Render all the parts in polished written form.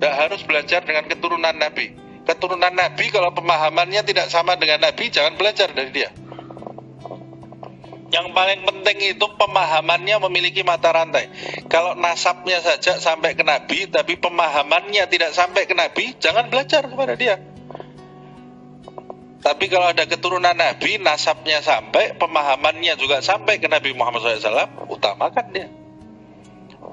Tidak harus belajar dengan keturunan Nabi. Keturunan Nabi kalau pemahamannya tidak sama dengan Nabi, jangan belajar dari dia. Yang paling penting itu pemahamannya memiliki mata rantai. Kalau nasabnya saja sampai ke Nabi, tapi pemahamannya tidak sampai ke Nabi, jangan belajar kepada dia. Tapi kalau ada keturunan Nabi, nasabnya sampai, pemahamannya juga sampai ke Nabi Muhammad SAW, utamakan dia.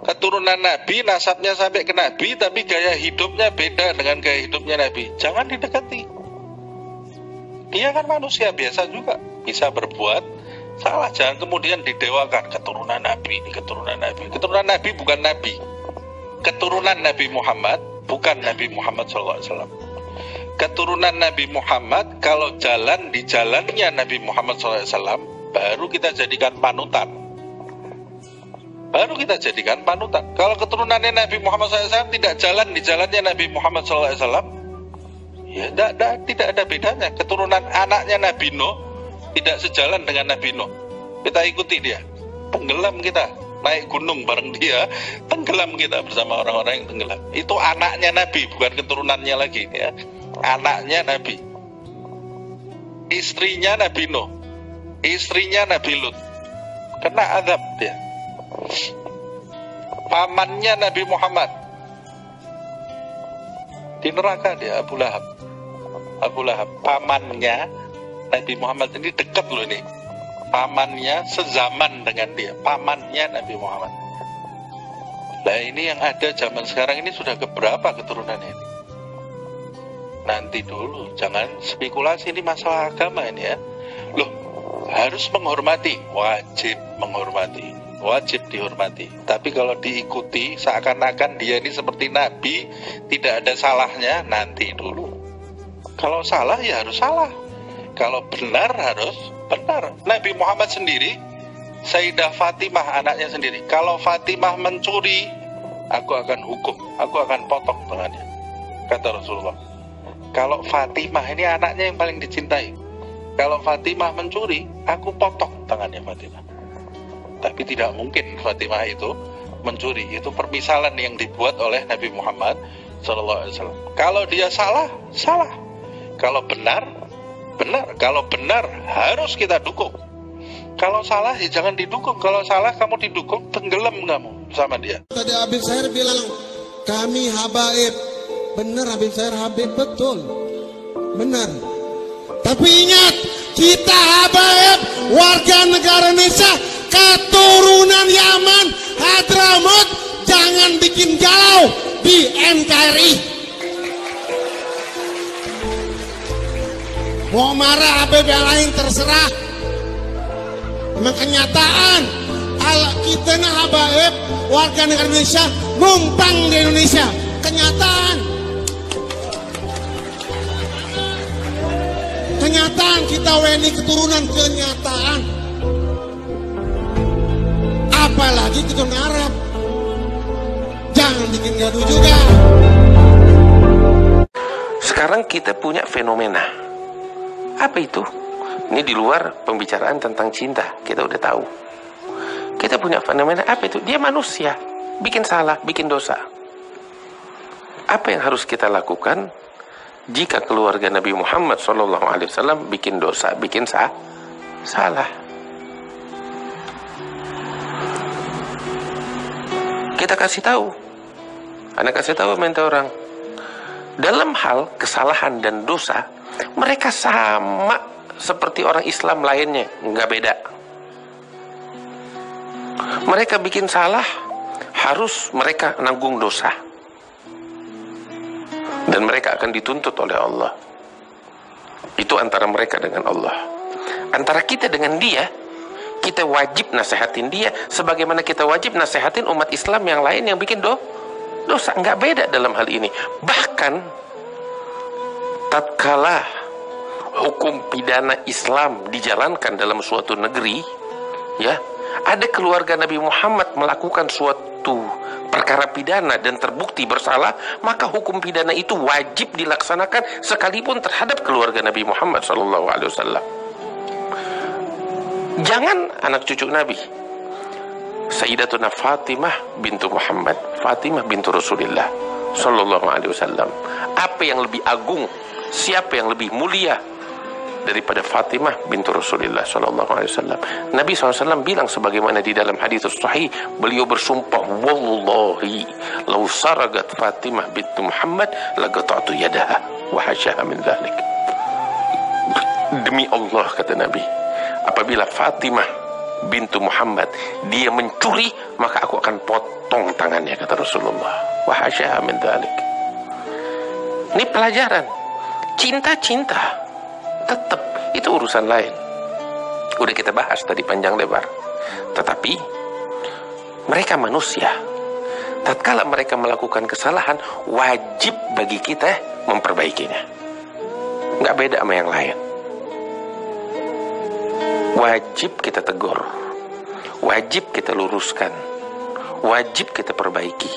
Keturunan Nabi, nasabnya sampai ke Nabi, tapi gaya hidupnya beda dengan gaya hidupnya Nabi, jangan didekati. Dia kan manusia biasa juga, bisa berbuat salah, jangan kemudian didewakan. Keturunan Nabi, ini keturunan Nabi. Keturunan Nabi bukan Nabi. Keturunan Nabi Muhammad bukan Nabi Muhammad SAW. Keturunan Nabi Muhammad kalau jalan di jalannya Nabi Muhammad SAW, baru kita jadikan panutan. Baru kita jadikan panutan. Kalau keturunannya Nabi Muhammad SAW tidak jalan di jalannya Nabi Muhammad SAW, ya tidak ada bedanya. Keturunan anaknya Nabi Nuh tidak sejalan dengan Nabi Nuh, kita ikuti dia, tenggelam kita, naik gunung bareng dia, tenggelam kita bersama orang-orang yang tenggelam. Itu anaknya Nabi, bukan keturunannya lagi ya. Anaknya Nabi, istrinya Nabi Nuh, istrinya Nabi Lut, kena azab dia. Pamannya Nabi Muhammad di neraka dia, Abu Lahab. Abu Lahab, pamannya Nabi Muhammad ini dekat loh ini. Pamannya sezaman dengan dia, pamannya Nabi Muhammad. Nah ini yang ada zaman sekarang ini sudah keberapa keturunannya ini? Nanti dulu, jangan spekulasi, ini masalah agama ini ya. Loh, harus menghormati, wajib menghormati, wajib dihormati. Tapi kalau diikuti seakan-akan dia ini seperti Nabi, tidak ada salahnya, nanti dulu. Kalau salah ya harus salah. Kalau benar harus benar. Nabi Muhammad sendiri, Sayyidah Fatimah anaknya sendiri, kalau Fatimah mencuri, aku akan hukum, aku akan potong tangannya, kata Rasulullah. Kalau Fatimah ini anaknya yang paling dicintai, kalau Fatimah mencuri, aku potong tangannya Fatimah. Tapi tidak mungkin Fatimah itu mencuri. Itu permisalan yang dibuat oleh Nabi Muhammad SAW. Kalau dia salah, salah. Kalau benar, benar. Kalau benar harus kita dukung. Kalau salah ya jangan didukung. Kalau salah kamu didukung, tenggelam kamu sama dia. Tadi Habib Syahir bilang kami habaib. Benar Habib Syahir Habib, betul. Benar. Tapi ingat, kita habaib warga negara Indonesia, keturunan Yaman, Hadramut, jangan bikin galau di NKRI. Mau marah Habib yang lain terserah. Memang kenyataan kita nah habaib warga negara Indonesia numpang di Indonesia, kenyataan. Kenyataan kita WNI keturunan, kenyataan. Apalagi keturunan Arab. Jangan bikin gaduh juga. Sekarang kita punya fenomena. Apa itu? Ini di luar pembicaraan tentang cinta, kita udah tahu. Kita punya fenomena apa itu? Dia manusia, bikin salah, bikin dosa. Apa yang harus kita lakukan jika keluarga Nabi Muhammad SAW bikin dosa, bikin salah? Kita kasih tahu. Anda kasih tahu minta orang. Dalam hal kesalahan dan dosa, mereka sama seperti orang Islam lainnya, nggak beda. Mereka bikin salah, harus mereka nanggung dosa. Dan mereka akan dituntut oleh Allah. Itu antara mereka dengan Allah. Antara kita dengan dia, kita wajib nasihatin dia, sebagaimana kita wajib nasihatin umat Islam yang lain yang bikin dosa. Nggak beda dalam hal ini. Bahkan tatkala hukum pidana Islam dijalankan dalam suatu negeri, ya, ada keluarga Nabi Muhammad melakukan suatu perkara pidana dan terbukti bersalah, maka hukum pidana itu wajib dilaksanakan sekalipun terhadap keluarga Nabi Muhammad SAW. Jangan anak cucu Nabi, Sayyidatuna Fatimah bintu Muhammad, Fatimah bintu Rasulullah, Sallallahu alaihi wasallam. Apa yang lebih agung, siapa yang lebih mulia daripada Fatimah bintu Rasulullah sallallahu alaihi wasallam? Nabi SAW bilang sebagaimana di dalam hadis sahih, beliau bersumpah, wallahi law saragat Fatimah bintu Muhammad laqata'tu yadaha wa hasyaha min dzalik. Demi Allah, kata Nabi, apabila Fatimah bintu Muhammad dia mencuri, maka aku akan potong tangannya, kata Rasulullah. Wa hasyaha min dzalik. Ini pelajaran. Cinta-cinta tetap itu urusan lain. Udah kita bahas tadi panjang lebar. Tetapi mereka manusia. Tatkala mereka melakukan kesalahan, wajib bagi kita memperbaikinya. Nggak beda sama yang lain. Wajib kita tegur, wajib kita luruskan, wajib kita perbaiki.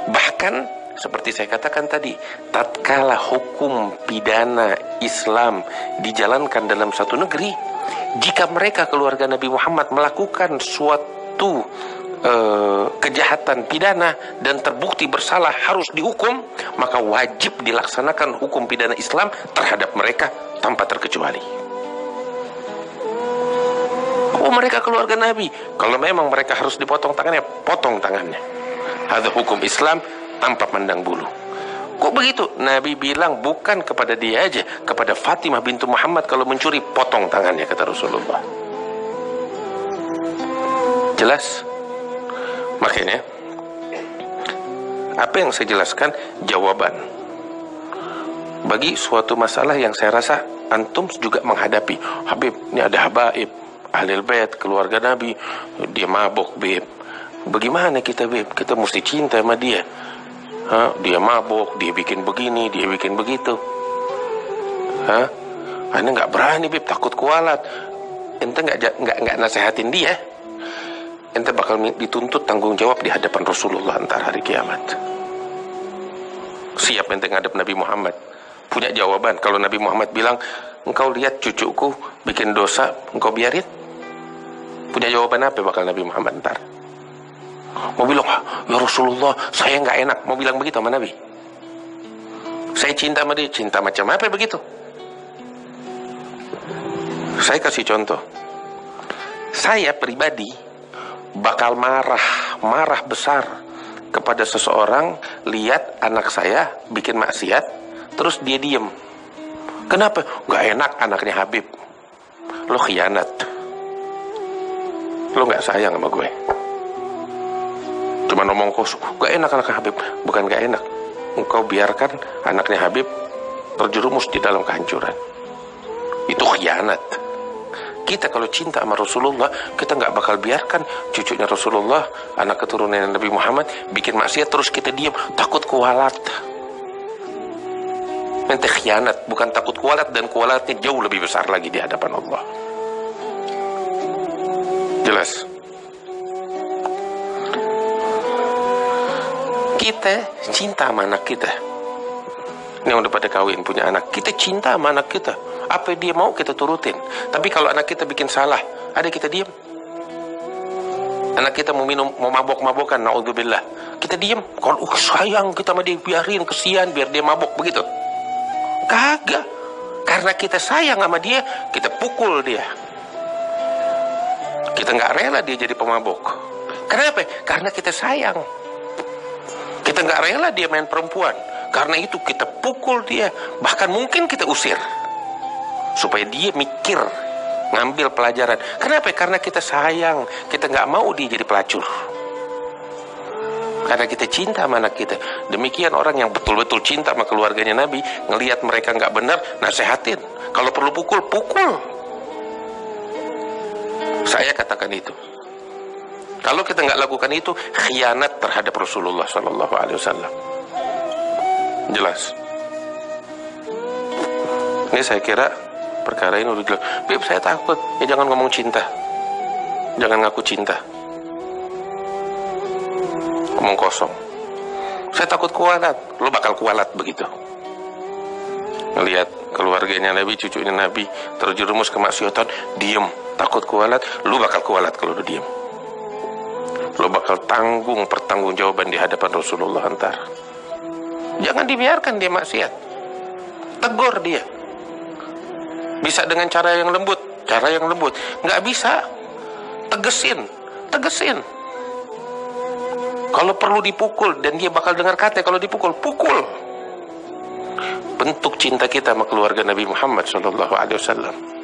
Bahkan seperti saya katakan tadi, tatkala hukum pidana Islam dijalankan dalam satu negeri, jika mereka keluarga Nabi Muhammad melakukan suatu kejahatan pidana dan terbukti bersalah harus dihukum, maka wajib dilaksanakan hukum pidana Islam terhadap mereka tanpa terkecuali. Oh, mereka keluarga Nabi, kalau memang mereka harus dipotong tangannya, potong tangannya. Ada hukum Islam tanpa pandang bulu. Kok begitu? Nabi bilang bukan kepada dia aja, kepada Fatimah bintu Muhammad kalau mencuri, potong tangannya, kata Rasulullah. Jelas? Makanya apa yang saya jelaskan jawaban bagi suatu masalah yang saya rasa antum juga menghadapi. Habib, ini ada habaib Ahlul Bait, keluarga Nabi, dia mabok, Beb. Bagaimana kita, Beb? Kita mesti cinta sama dia. Dia mabok, dia bikin begini, dia bikin begitu. Anda nggak berani, Beb, takut kualat. Ente nggak nasehatin dia, ente bakal dituntut tanggung jawab di hadapan Rasulullah antar hari kiamat. Siap ente ngadep Nabi Muhammad, punya jawaban. Kalau Nabi Muhammad bilang, engkau lihat cucuku bikin dosa, engkau biarin? Punya jawaban apa bakal Nabi Muhammad ntar? Mau bilang, ya Rasulullah, saya nggak enak. Mau bilang begitu sama Nabi? Saya cinta sama dia, cinta macam apa begitu? Saya kasih contoh. Saya pribadi bakal marah besar kepada seseorang lihat anak saya bikin maksiat, terus dia diem. Kenapa? Nggak enak anaknya Habib. Lo khianat. Lo nggak sayang sama gue. Cuma ngomong kosong, gak enak anaknya Habib. Bukan gak enak, engkau biarkan anaknya Habib terjerumus di dalam kehancuran. Itu khianat. Kita kalau cinta sama Rasulullah, kita nggak bakal biarkan cucunya Rasulullah, anak keturunan Nabi Muhammad, bikin maksiat terus kita diam, takut kualat. Nanti khianat, bukan takut kualat, dan kualatnya jauh lebih besar lagi di hadapan Allah. Jelas? Kita cinta sama anak kita. Ini udah pada kawin, punya anak. Kita cinta sama anak kita. Apa dia mau kita turutin. Tapi kalau anak kita bikin salah, ada kita diam. Anak kita mau minum, mau mabok-mabokan, naudzubillah, kita diam. Kalau sayang kita sama dia, biarin, kesian, biar dia mabok, begitu? Kagak. Karena kita sayang sama dia, kita pukul dia. Kita nggak rela dia jadi pemabok. Kenapa? Karena kita sayang. Kita nggak rela dia main perempuan. Karena itu kita pukul dia. Bahkan mungkin kita usir. Supaya dia mikir, ngambil pelajaran. Kenapa? Karena kita sayang. Kita nggak mau dia jadi pelacur. Karena kita cinta sama anak kita. Demikian orang yang betul-betul cinta sama keluarganya Nabi, ngelihat mereka nggak benar, nasehatin. Kalau perlu pukul, pukul. Saya katakan itu. Kalau kita nggak lakukan itu, khianat terhadap Rasulullah Sallallahu Alaihi Wasallam. Jelas. Ini saya kira perkara ini udah jelas. Beb, saya takut. Ya jangan ngomong cinta. Jangan ngaku cinta. Ngomong kosong. Saya takut kualat. Lo bakal kualat begitu. Ngelihat keluarganya Nabi, cucunya Nabi terjerumus kemaksiatan, diem, takut kualat. Lo bakal kualat kalau lo diem. Lo bakal tanggung pertanggungjawaban di hadapan Rasulullah antar. Jangan dibiarkan dia maksiat. Tegur dia. Bisa dengan cara yang lembut. Nggak bisa, tegesin. Kalau perlu dipukul, dan dia bakal dengar kata kalau dipukul, pukul. Bentuk cinta kita sama keluarga Nabi Muhammad SAW.